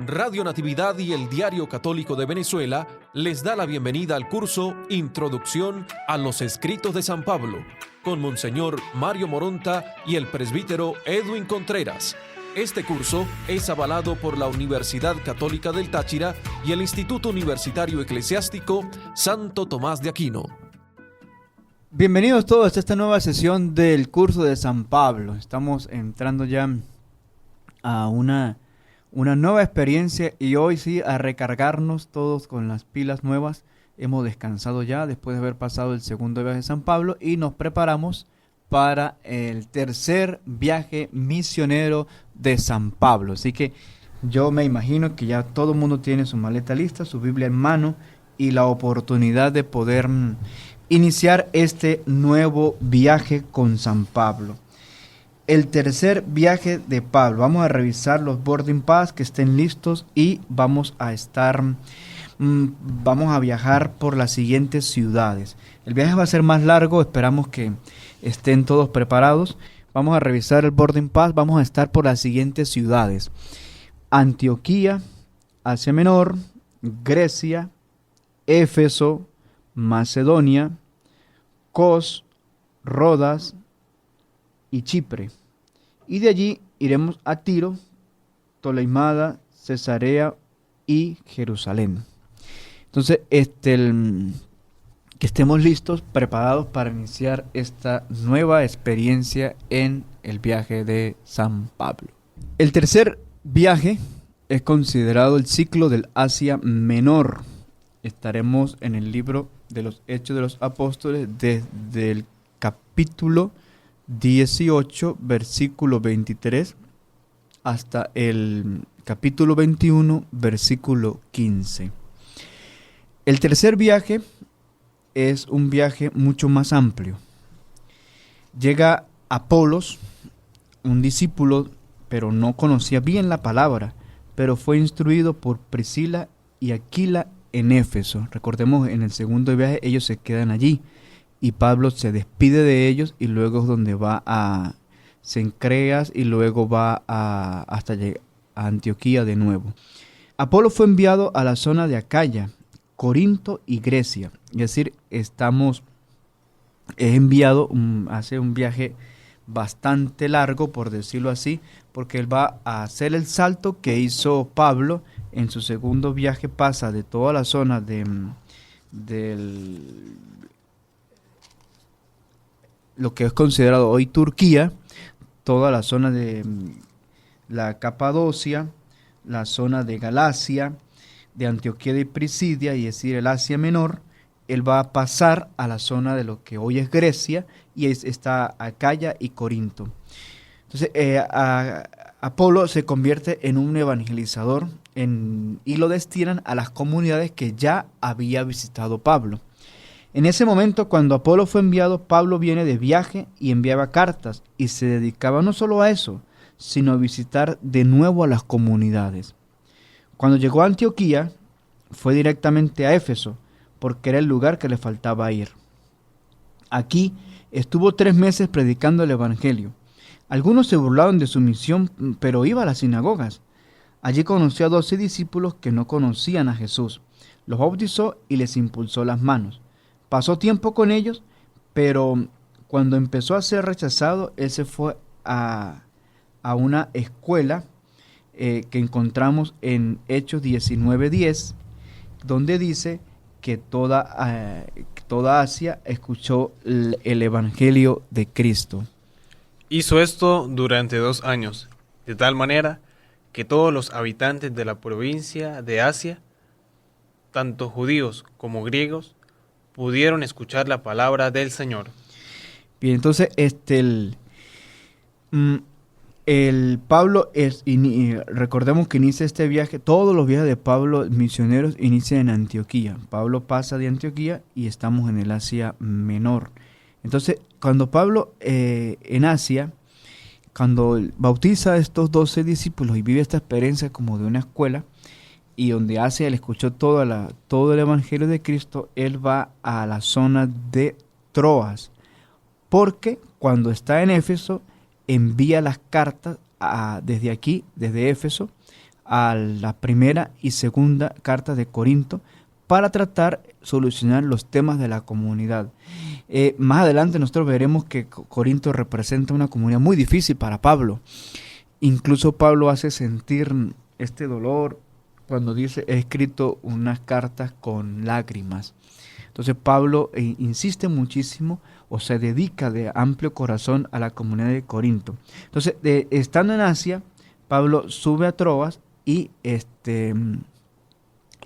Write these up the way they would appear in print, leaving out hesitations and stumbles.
Radio Natividad y el Diario Católico de Venezuela les da la bienvenida al curso Introducción a los Escritos de San Pablo, con Monseñor Mario Moronta y el presbítero Edwin Contreras. Este curso es avalado por la Universidad Católica del Táchira y el Instituto Universitario Eclesiástico Santo Tomás de Aquino. Bienvenidos todos a esta nueva sesión del curso de San Pablo. Estamos entrando ya a una nueva experiencia y hoy sí a recargarnos todos con las pilas nuevas. Hemos descansado ya después de haber pasado el segundo viaje de San Pablo y nos preparamos para el tercer viaje misionero de San Pablo. Así que yo me imagino que ya todo el mundo tiene su maleta lista, su Biblia en mano y la oportunidad de poder iniciar este nuevo viaje con San Pablo. El tercer viaje de Pablo. Vamos a revisar los boarding pass que estén listos y vamos a viajar por las siguientes ciudades. El viaje va a ser más largo, esperamos que estén todos preparados. Vamos a revisar el boarding pass, vamos a estar por las siguientes ciudades: Antioquía, Asia Menor, Grecia, Éfeso, Macedonia, Cos, Rodas y Chipre. Y de allí iremos a Tiro, Toleimada, Cesarea y Jerusalén. Entonces, que estemos listos, preparados para iniciar esta nueva experiencia en el viaje de San Pablo. El tercer viaje es considerado el ciclo del Asia Menor. Estaremos en el libro de los Hechos de los Apóstoles desde el capítulo 18, versículo 23, hasta el capítulo 21, versículo 15. El tercer viaje es un viaje mucho más amplio. Llega Apolos, un discípulo, pero no conocía bien la palabra, pero fue instruido por Priscila y Aquila en Éfeso. Recordemos, en el segundo viaje ellos se quedan allí y Pablo se despide de ellos y luego es donde va a Cencreas y luego va hasta llegar a Antioquía de nuevo. Apolo fue enviado a la zona de Acaya, Corinto y Grecia. Es decir, es enviado, hace un viaje bastante largo, por decirlo así, porque él va a hacer el salto que hizo Pablo en su segundo viaje. Pasa de toda la zona lo que es considerado hoy Turquía, toda la zona de la Capadocia, la zona de Galacia, de Antioquía de Pisidia, y es decir, el Asia Menor. Él va a pasar a la zona de lo que hoy es Grecia, y está Acaya y Corinto. Entonces, Apolo se convierte en un evangelizador y lo destinan a las comunidades que ya había visitado Pablo. En ese momento, cuando Apolo fue enviado, Pablo viene de viaje y enviaba cartas, y se dedicaba no solo a eso, sino a visitar de nuevo a las comunidades. Cuando llegó a Antioquía, fue directamente a Éfeso, porque era el lugar que le faltaba ir. Aquí estuvo 3 meses predicando el evangelio. Algunos se burlaron de su misión, pero iba a las sinagogas. Allí conoció a 12 discípulos que no conocían a Jesús. Los bautizó y les impulsó las manos. Pasó tiempo con ellos, pero cuando empezó a ser rechazado, él se fue a una escuela que encontramos en Hechos 19:10, donde dice que toda Asia escuchó el Evangelio de Cristo. Hizo esto durante 2 años, de tal manera que todos los habitantes de la provincia de Asia, tanto judíos como griegos, pudieron escuchar la palabra del Señor. Bien, entonces el Pablo recordemos que inicia este viaje. Todos los viajes de Pablo misioneros inician en Antioquía. Pablo pasa de Antioquía y estamos en el Asia Menor. Entonces, cuando Pablo en Asia, cuando bautiza a estos 12 discípulos y vive esta experiencia como de una escuela, y donde Asia él escuchó todo el Evangelio de Cristo, él va a la zona de Troas, porque cuando está en Éfeso envía las cartas desde aquí, desde Éfeso, a la primera y segunda carta de Corinto para tratar solucionar los temas de la comunidad. Más adelante nosotros veremos que Corinto representa una comunidad muy difícil para Pablo. Incluso Pablo hace sentir este dolor cuando dice: he escrito unas cartas con lágrimas. Entonces Pablo insiste muchísimo, o se dedica de amplio corazón a la comunidad de Corinto. Entonces, estando en Asia, Pablo sube a Troas y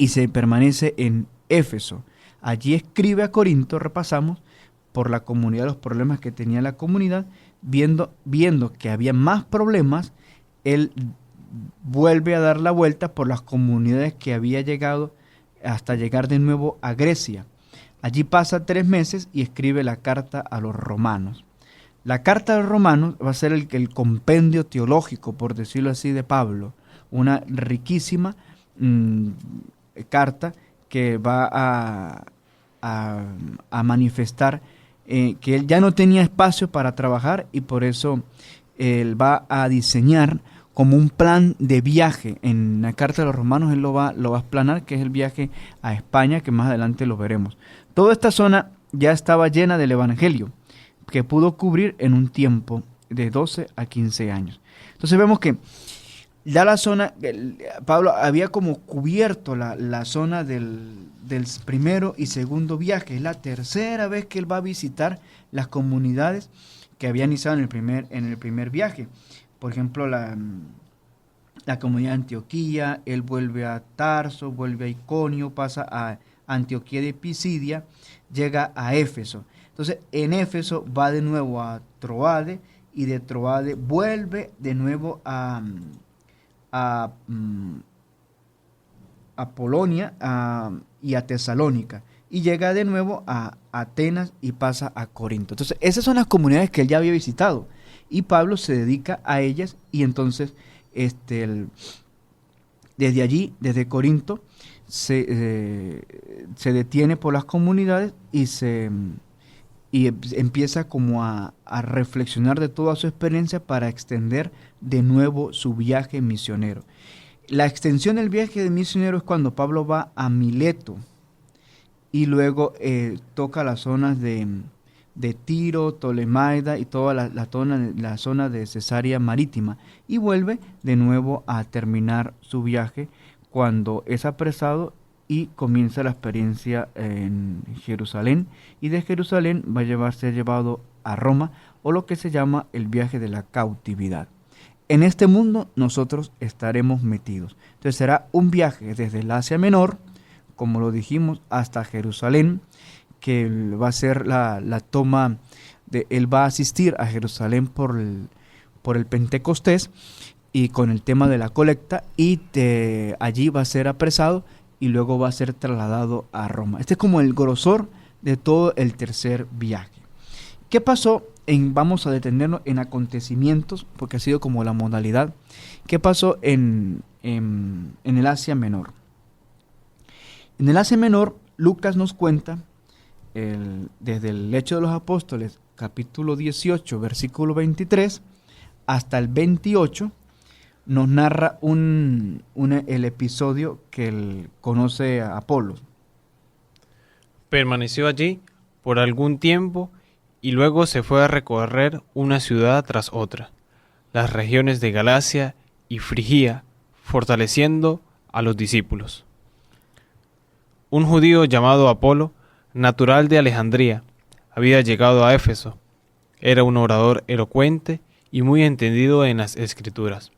se permanece en Éfeso. Allí escribe a Corinto, repasamos, por la comunidad, los problemas que tenía la comunidad. Viendo que había más problemas, él vuelve a dar la vuelta por las comunidades que había llegado hasta llegar de nuevo a Grecia. Allí pasa 3 meses y escribe la carta a los romanos. La carta a los romanos va a ser el compendio teológico, por decirlo así, de Pablo. Una riquísima carta que va a manifestar que él ya no tenía espacio para trabajar, y por eso él va a diseñar como un plan de viaje. En la carta de los romanos él lo va a explanar, que es el viaje a España, que más adelante lo veremos. Toda esta zona ya estaba llena del evangelio, que pudo cubrir en un tiempo de 12 a 15 años. Entonces vemos que ya la zona, Pablo había como cubierto la zona del primero y segundo viaje. Es la tercera vez que él va a visitar las comunidades que había iniciado en el primer viaje. Por ejemplo, la comunidad de Antioquía, él vuelve a Tarso, vuelve a Iconio, pasa a Antioquía de Pisidia, llega a Éfeso. Entonces, en Éfeso va de nuevo a Troade, y de Troade vuelve de nuevo a Polonia y a Tesalónica, y llega de nuevo a Atenas y pasa a Corinto. Entonces, esas son las comunidades que él ya había visitado, y Pablo se dedica a ellas. Y entonces desde allí, desde Corinto, se detiene por las comunidades y empieza como a reflexionar de toda su experiencia para extender de nuevo su viaje misionero. La extensión del viaje de misionero es cuando Pablo va a Mileto y luego toca las zonas de Tiro, Tolemaida y toda la zona de Cesarea Marítima, y vuelve de nuevo a terminar su viaje cuando es apresado y comienza la experiencia en Jerusalén, y de Jerusalén va a ser llevado a Roma, o lo que se llama el viaje de la cautividad. En este mundo nosotros estaremos metidos. Entonces será un viaje desde el Asia Menor, como lo dijimos, hasta Jerusalén, que va a ser la toma él va a asistir a Jerusalén por el Pentecostés, y con el tema de la colecta, y allí va a ser apresado y luego va a ser trasladado a Roma. Este es como el grosor de todo el tercer viaje. ¿Qué pasó? Vamos a detenernos en acontecimientos, porque ha sido como la modalidad. ¿Qué pasó en el Asia Menor? En el Asia Menor, Lucas nos cuenta, desde el Hecho de los Apóstoles, capítulo 18, versículo 23, hasta el 28, nos narra el episodio que él conoce a Apolo. Permaneció allí por algún tiempo y luego se fue a recorrer una ciudad tras otra, las regiones de Galacia y Frigia, fortaleciendo a los discípulos. Un judío llamado Apolo, natural de Alejandría, había llegado a Éfeso. Era un orador elocuente y muy entendido en las Escrituras.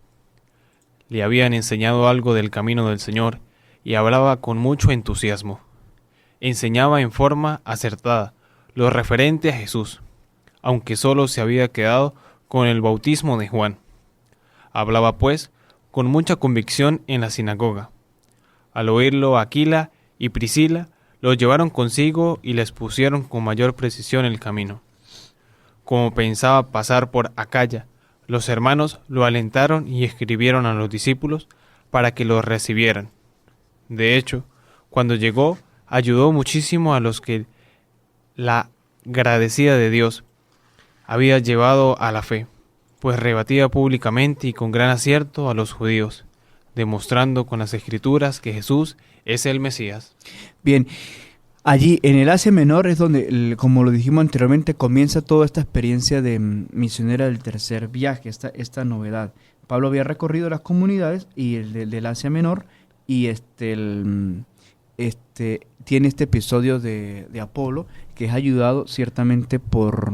Le habían enseñado algo del camino del Señor y hablaba con mucho entusiasmo. Enseñaba en forma acertada lo referente a Jesús, aunque solo se había quedado con el bautismo de Juan. Hablaba pues con mucha convicción en la sinagoga. Al oírlo Aquila y Priscila lo llevaron consigo y les pusieron con mayor precisión el camino. Como pensaba pasar por Acaya, los hermanos lo alentaron y escribieron a los discípulos para que lo recibieran. De hecho, cuando llegó, ayudó muchísimo a los que la agradecida de Dios había llevado a la fe, pues rebatía públicamente y con gran acierto a los judíos, demostrando con las Escrituras que Jesús es el Mesías. Bien, allí en el Asia Menor es donde, como lo dijimos anteriormente, comienza toda esta experiencia de misionera del tercer viaje, esta novedad. Pablo había recorrido las comunidades y del Asia Menor, y tiene este episodio de Apolo, que es ayudado ciertamente por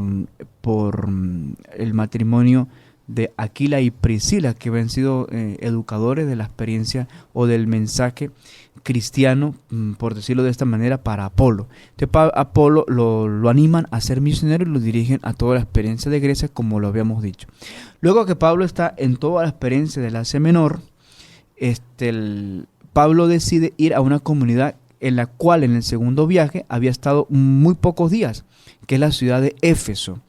el matrimonio de Aquila y Priscila, que habían sido educadores de la experiencia o del mensaje cristiano, por decirlo de esta manera, para Apolo. Entonces Apolo lo animan a ser misionero y lo dirigen a toda la experiencia de Grecia, como lo habíamos dicho. Luego que Pablo está en toda la experiencia del Asia Menor, Pablo decide ir a una comunidad en la cual en el segundo viaje había estado muy pocos días, que es la ciudad de Éfeso.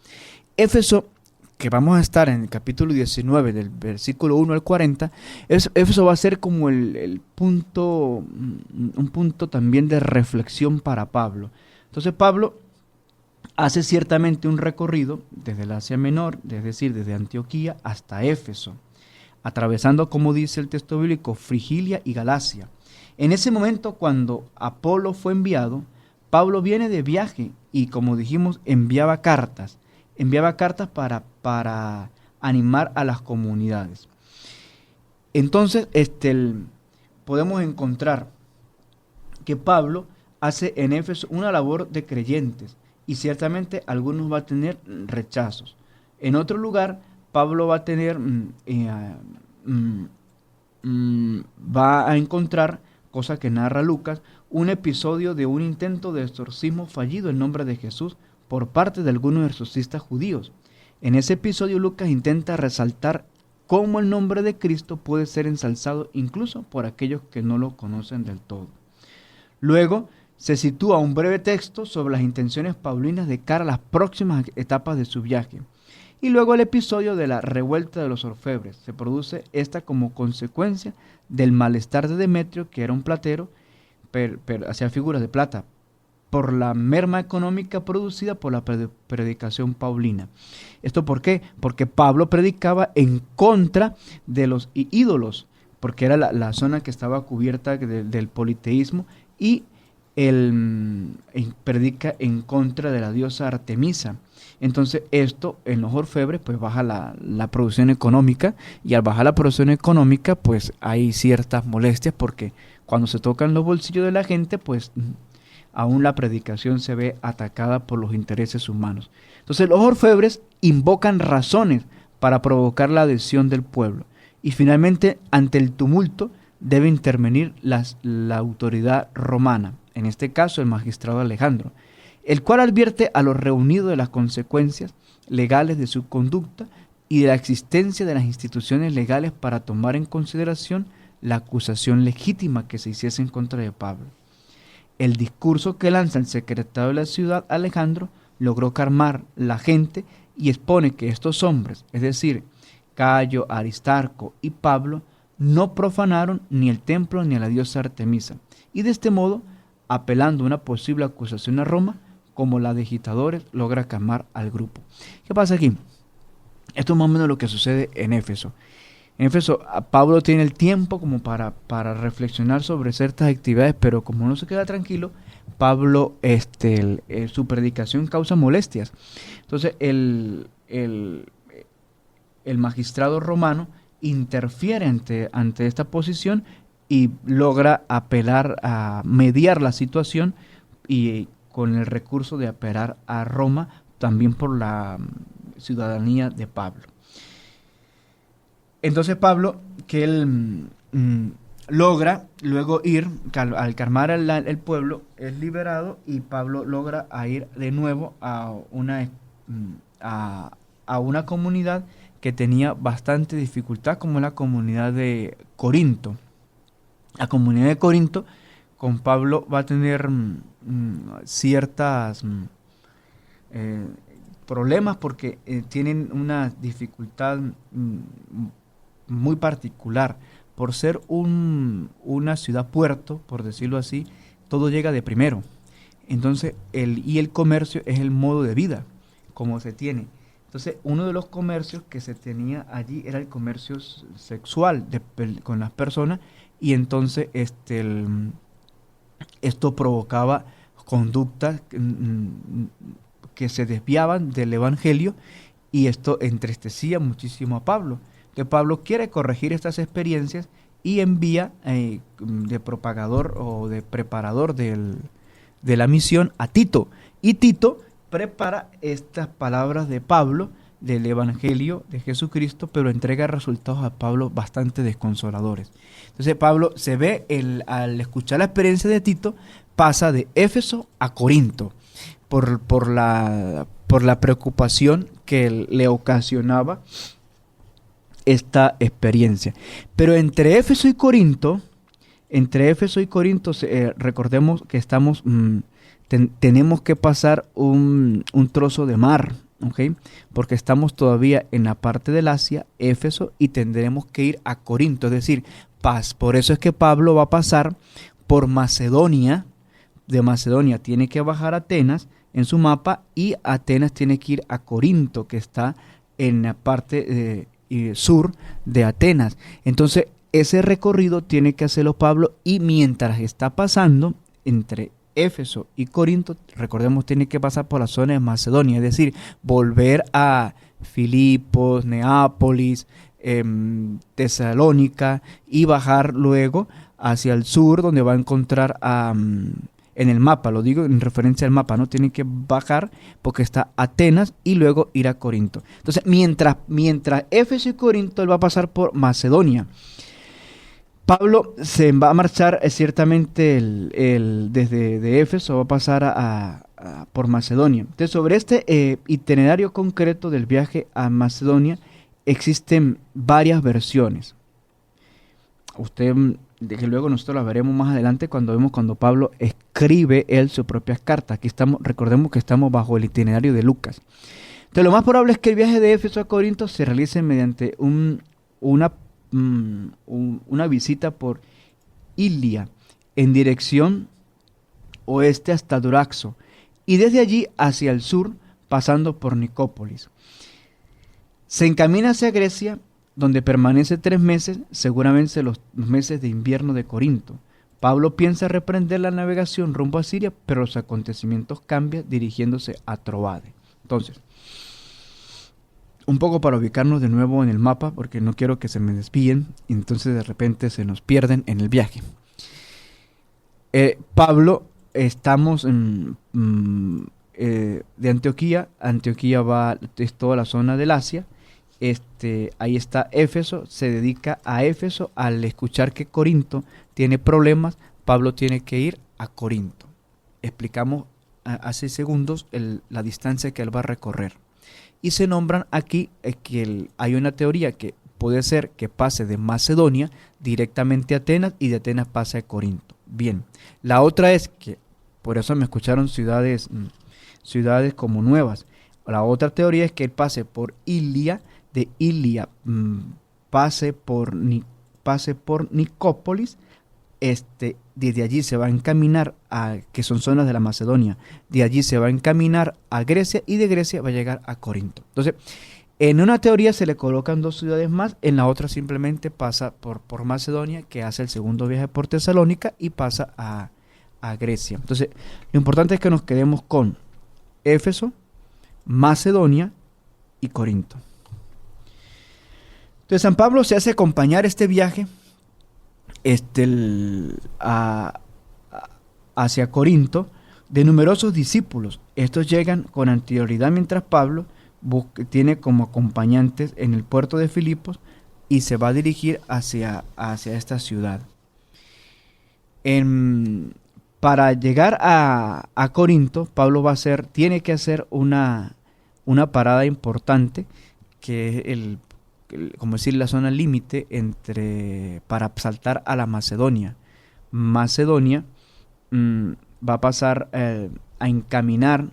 Éfeso, que vamos a estar en el capítulo 19, del versículo 1 al 40, Éfeso va a ser como un punto también de reflexión para Pablo. Entonces Pablo hace ciertamente un recorrido desde el Asia Menor, es decir, desde Antioquía hasta Éfeso, atravesando, como dice el texto bíblico, Frigilia y Galacia. En ese momento, cuando Apolo fue enviado, Pablo viene de viaje y, como dijimos, enviaba cartas para animar a las comunidades. Entonces, podemos encontrar que Pablo hace en Éfeso una labor de creyentes, y ciertamente algunos va a tener rechazos. En otro lugar, Pablo va a tener, va a encontrar, cosa que narra Lucas, un episodio de un intento de exorcismo fallido en nombre de Jesús por parte de algunos exorcistas judíos. En ese episodio Lucas intenta resaltar cómo el nombre de Cristo puede ser ensalzado incluso por aquellos que no lo conocen del todo. Luego se sitúa un breve texto sobre las intenciones paulinas de cara a las próximas etapas de su viaje. Y luego el episodio de la revuelta de los orfebres. Se produce esta como consecuencia del malestar de Demetrio, que era un platero, pero hacía figuras de plata, por la merma económica producida por la predicación paulina. ¿Esto por qué? Porque Pablo predicaba en contra de los ídolos, porque era la zona que estaba cubierta del politeísmo, y él predica en contra de la diosa Artemisa. Entonces esto en los orfebres pues baja la producción económica, y al bajar la producción económica pues hay ciertas molestias, porque cuando se tocan los bolsillos de la gente pues aún la predicación se ve atacada por los intereses humanos. Entonces los orfebres invocan razones para provocar la adhesión del pueblo, y finalmente ante el tumulto debe intervenir la autoridad romana, en este caso el magistrado Alejandro, el cual advierte a los reunidos de las consecuencias legales de su conducta y de la existencia de las instituciones legales para tomar en consideración la acusación legítima que se hiciese en contra de Pablo. El discurso que lanza el secretario de la ciudad, Alejandro, logró calmar la gente y expone que estos hombres, es decir, Cayo, Aristarco y Pablo, no profanaron ni el templo ni a la diosa Artemisa, y de este modo, apelando a una posible acusación a Roma, como la de agitadores, logra calmar al grupo. ¿Qué pasa aquí? Esto es más o menos lo que sucede en Éfeso. En Éfeso, Pablo tiene el tiempo como para reflexionar sobre ciertas actividades, pero como no se queda tranquilo, Pablo, su predicación causa molestias. Entonces, el magistrado romano interfiere ante esta posición y logra apelar a mediar la situación, y con el recurso de apelar a Roma, también por la ciudadanía de Pablo. Entonces Pablo, que él logra luego ir, al calmar el pueblo, es liberado, y Pablo logra ir de nuevo a una comunidad que tenía bastante dificultad, como la comunidad de Corinto. La comunidad de Corinto, con Pablo, va a tener ciertas problemas, porque tienen una dificultad muy particular. Por ser una ciudad puerto, por decirlo así, todo llega de primero. Entonces, el comercio es el modo de vida, como se tiene. Entonces, uno de los comercios que se tenía allí era el comercio sexual con las personas, y entonces esto provocaba conductas que se desviaban del evangelio, y esto entristecía muchísimo a Pablo. Que Pablo quiere corregir estas experiencias y envía de propagador o de preparador de la misión a Tito. Y Tito prepara estas palabras de Pablo del Evangelio de Jesucristo, pero entrega resultados a Pablo bastante desconsoladores. Entonces Pablo se ve, al escuchar la experiencia de Tito, pasa de Éfeso a Corinto por la preocupación que le ocasionaba esta experiencia. Pero entre Éfeso y Corinto, recordemos que tenemos que pasar un trozo de mar, ¿okay? Porque estamos todavía en la parte del Asia, Éfeso, y tendremos que ir a Corinto, es decir, por eso es que Pablo va a pasar por Macedonia. De Macedonia tiene que bajar a Atenas en su mapa, y Atenas tiene que ir a Corinto, que está en la parte sur de Atenas. Entonces ese recorrido tiene que hacerlo Pablo, y mientras está pasando entre Éfeso y Corinto, recordemos, tiene que pasar por la zona de Macedonia, es decir, volver a Filipos, Neápolis, Tesalónica, y bajar luego hacia el sur, donde va a encontrar en el mapa, lo digo en referencia al mapa, no tiene que bajar porque está Atenas y luego ir a Corinto. Entonces, mientras Éfeso y Corinto, él va a pasar por Macedonia. Pablo se va a marchar ciertamente desde de Éfeso, va a pasar por Macedonia. Entonces, sobre este itinerario concreto del viaje a Macedonia existen varias versiones. Que luego nosotros las veremos más adelante cuando Pablo escribe él sus propias cartas. Aquí recordemos que estamos bajo el itinerario de Lucas. Entonces, lo más probable es que el viaje de Éfeso a Corinto se realice mediante una visita por Ilia en dirección oeste hasta Duraxo, y desde allí hacia el sur, pasando por Nicópolis. Se encamina hacia Grecia, donde permanece 3 meses, seguramente los meses de invierno de Corinto. Pablo piensa reprender la navegación rumbo a Siria, pero los acontecimientos cambian dirigiéndose a Troade. Entonces, un poco para ubicarnos de nuevo en el mapa, porque no quiero que se me desvíen y entonces de repente se nos pierden en el viaje. Pablo, estamos de Antioquía. Antioquía es toda la zona del Asia. Ahí está Éfeso, se dedica a Éfeso. Al escuchar que Corinto tiene problemas, Pablo tiene que ir a Corinto. Explicamos hace segundos la distancia que él va a recorrer. Y se nombran aquí que hay una teoría que puede ser que pase de Macedonia directamente a Atenas, y de Atenas pase a Corinto. Bien, la otra es que, por eso me escucharon ciudades como nuevas. La otra teoría es que él pase por Ilia, de Ilia pase por Nicópolis, desde allí se va a encaminar que son zonas de la Macedonia, de allí se va a encaminar a Grecia, y de Grecia va a llegar a Corinto. Entonces, en una teoría se le colocan 2 ciudades más, en la otra simplemente pasa por Macedonia, que hace el segundo viaje por Tesalónica y pasa a Grecia. Entonces, lo importante es que nos quedemos con Éfeso, Macedonia y Corinto. Entonces, San Pablo se hace acompañar este viaje hacia Corinto de numerosos discípulos. Estos llegan con anterioridad, mientras Pablo tiene como acompañantes en el puerto de Filipos y se va a dirigir hacia esta ciudad. Para llegar a Corinto, Pablo tiene que hacer una parada importante, que es como decir, la zona límite para saltar a la Macedonia. Macedonia va a pasar a encaminar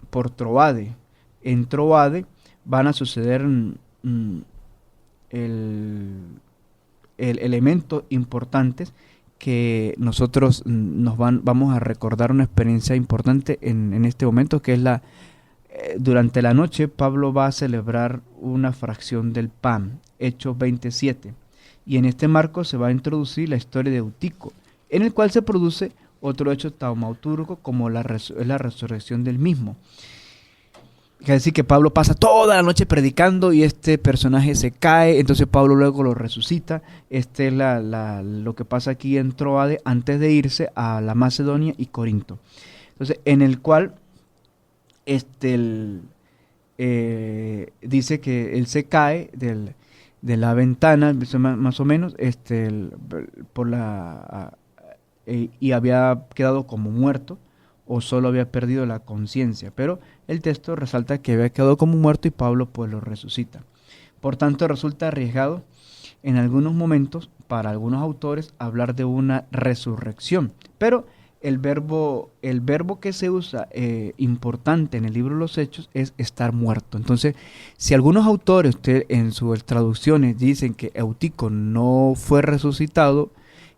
por Troade. En Troade van a suceder elementos importantes que nosotros vamos a recordar una experiencia importante en este momento, que es durante la noche Pablo va a celebrar una fracción del pan, Hechos 27, y en este marco se va a introducir la historia de Eutico, en el cual se produce otro hecho taumaturgo como es la resurrección del mismo. Es decir, que Pablo pasa toda la noche predicando y este personaje se cae, entonces Pablo luego lo resucita. Este es lo que pasa aquí en Troade antes de irse a la Macedonia y Corinto. Entonces, en el cual dice que él se cae de la ventana, más o menos, y había quedado como muerto o solo había perdido la conciencia, pero el texto resalta que había quedado como muerto y Pablo pues lo resucita. Por tanto, resulta arriesgado en algunos momentos para algunos autores hablar de una resurrección, pero el verbo que se usa importante en el libro de los Hechos es estar muerto. Entonces, si algunos autores en sus traducciones dicen que Eutico no fue resucitado,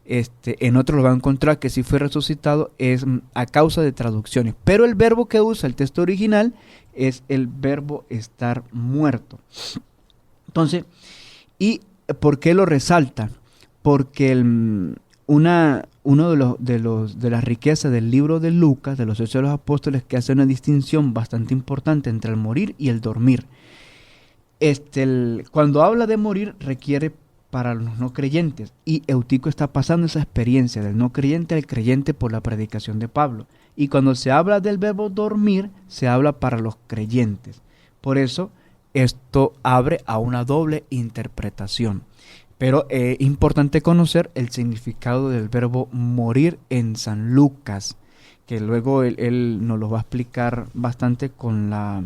en otros lo van a encontrar que sí fue resucitado, es a causa de traducciones. Pero el verbo que usa el texto original es el verbo estar muerto. Entonces, ¿y por qué lo resalta? Porque una de las riquezas del libro de Lucas, de los Hechos de los Apóstoles, que hace una distinción bastante importante entre el morir y el dormir. Cuando habla de morir requiere para los no creyentes, y Eutico está pasando esa experiencia del no creyente al creyente por la predicación de Pablo. Y cuando se habla del verbo dormir, se habla para los creyentes. Por eso esto abre a una doble interpretación. Pero es importante conocer el significado del verbo morir en San Lucas, que luego él nos lo va a explicar bastante con la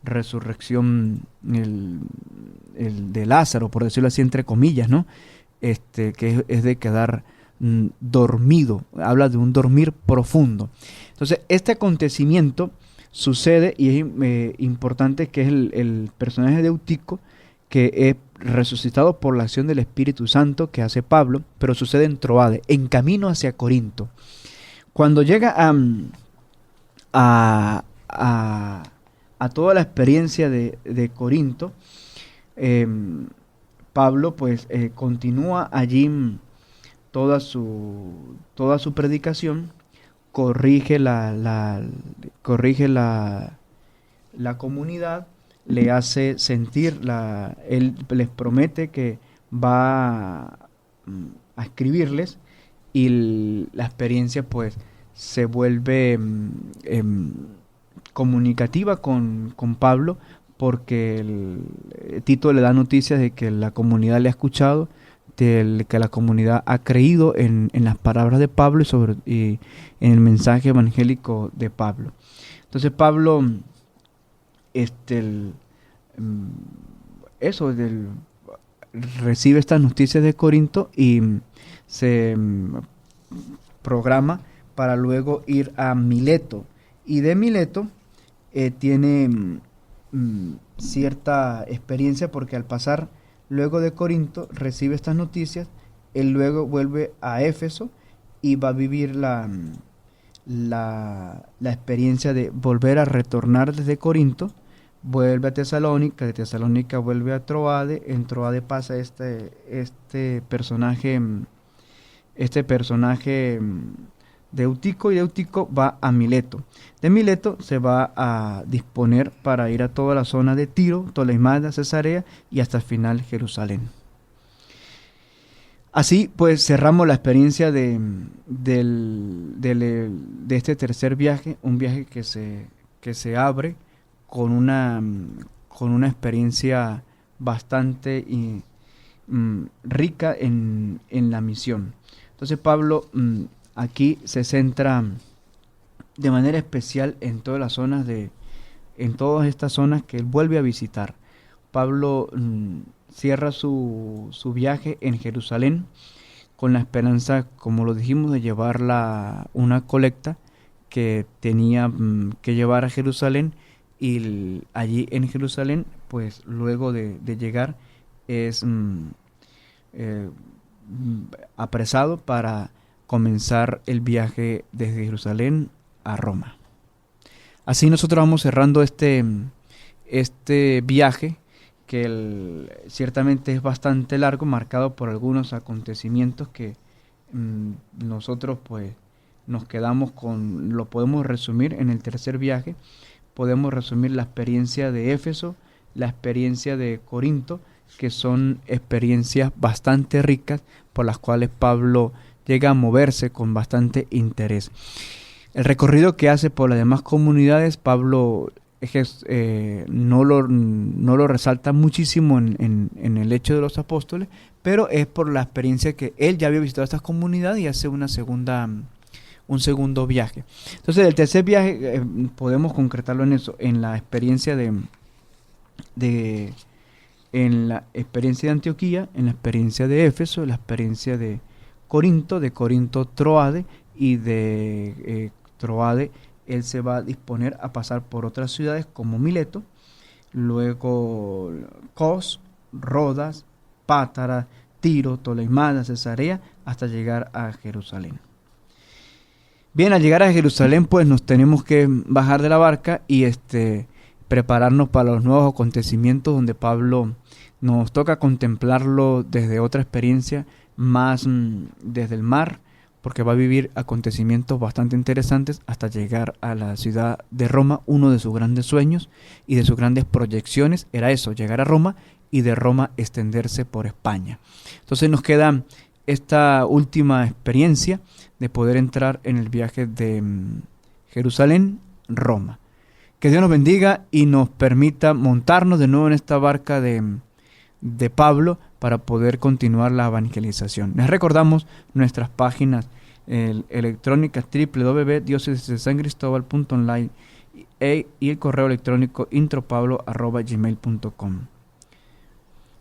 resurrección de Lázaro, por decirlo así entre comillas, ¿no? Que es de quedar dormido, habla de un dormir profundo. Entonces, este acontecimiento sucede y es importante que es el personaje de Eutico, que es resucitado por la acción del Espíritu Santo que hace Pablo, pero sucede en Troade, en camino hacia Corinto. Cuando llega a toda la experiencia de Corinto, Pablo pues continúa allí toda su predicación, corrige la comunidad, le hace sentir, él les promete que va a escribirles, y la experiencia pues se vuelve comunicativa con Pablo, porque Tito le da noticias de que la comunidad le ha escuchado, que la comunidad ha creído en las palabras de Pablo y en el mensaje evangélico de Pablo. Entonces Pablo recibe estas noticias de Corinto y se programa para luego ir a Mileto, y de Mileto tiene cierta experiencia, porque al pasar luego de Corinto recibe estas noticias, él luego vuelve a Éfeso y va a vivir la experiencia de volver a retornar desde Corinto, vuelve a Tesalónica, de Tesalónica vuelve a Troade, en Troade pasa este personaje de Eutico, y de Eutico va a Mileto. De Mileto se va a disponer para ir a toda la zona de Tiro, Tolemaida, Cesarea y hasta el final Jerusalén. Así pues cerramos la experiencia de este tercer viaje, un viaje que se abre con una experiencia bastante rica en la misión. Entonces Pablo aquí se centra de manera especial en todas estas zonas que él vuelve a visitar. Pablo cierra su viaje en Jerusalén con la esperanza, como lo dijimos, de llevar una colecta que tenía que llevar a Jerusalén, y allí en Jerusalén, pues luego de llegar, es apresado para comenzar el viaje desde Jerusalén a Roma. Así nosotros vamos cerrando este viaje que ciertamente es bastante largo, marcado por algunos acontecimientos que nosotros pues nos quedamos con, lo podemos resumir en el tercer viaje, podemos resumir la experiencia de Éfeso, la experiencia de Corinto, que son experiencias bastante ricas por las cuales Pablo llega a moverse con bastante interés. El recorrido que hace por las demás comunidades, Pablo no lo resalta muchísimo en el Hecho de los Apóstoles, pero es por la experiencia que él ya había visitado estas comunidades y hace un segundo viaje. Entonces, el tercer viaje podemos concretarlo en eso, en la experiencia en la experiencia de Antioquía, en la experiencia de Éfeso, en la experiencia de Corinto Troade, y de Troade él se va a disponer a pasar por otras ciudades como Mileto, luego Cos, Rodas, Pátara, Tiro, Tolemaida, Cesarea, hasta llegar a Jerusalén. Bien, al llegar a Jerusalén, pues nos tenemos que bajar de la barca y prepararnos para los nuevos acontecimientos, donde Pablo nos toca contemplarlo desde otra experiencia, más desde el mar, porque va a vivir acontecimientos bastante interesantes hasta llegar a la ciudad de Roma. Uno de sus grandes sueños y de sus grandes proyecciones era eso, llegar a Roma y de Roma extenderse por España. Entonces nos queda esta última experiencia de poder entrar en el viaje de Jerusalén-Roma. Que Dios nos bendiga y nos permita montarnos de nuevo en esta barca de Pablo para poder continuar la evangelización. Les recordamos nuestras páginas electrónicas www.diocesisdesancristobal.online y el correo electrónico intropablo@gmail.com.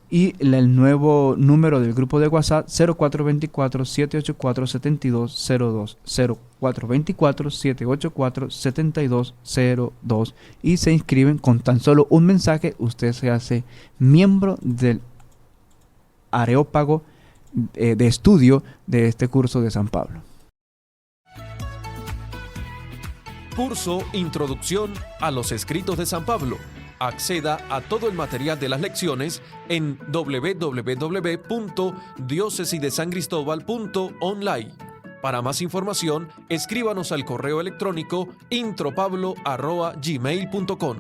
Y el nuevo número del grupo de WhatsApp 0424-784-7202, 0424-784-7202, y se inscriben con tan solo un mensaje. Usted se hace miembro del Areópago de estudio de este curso de San Pablo. Curso Introducción a los Escritos de San Pablo. Acceda a todo el material de las lecciones en www.diocesidesancristobal.online. Para más información, escríbanos al correo electrónico intropablo@gmail.com.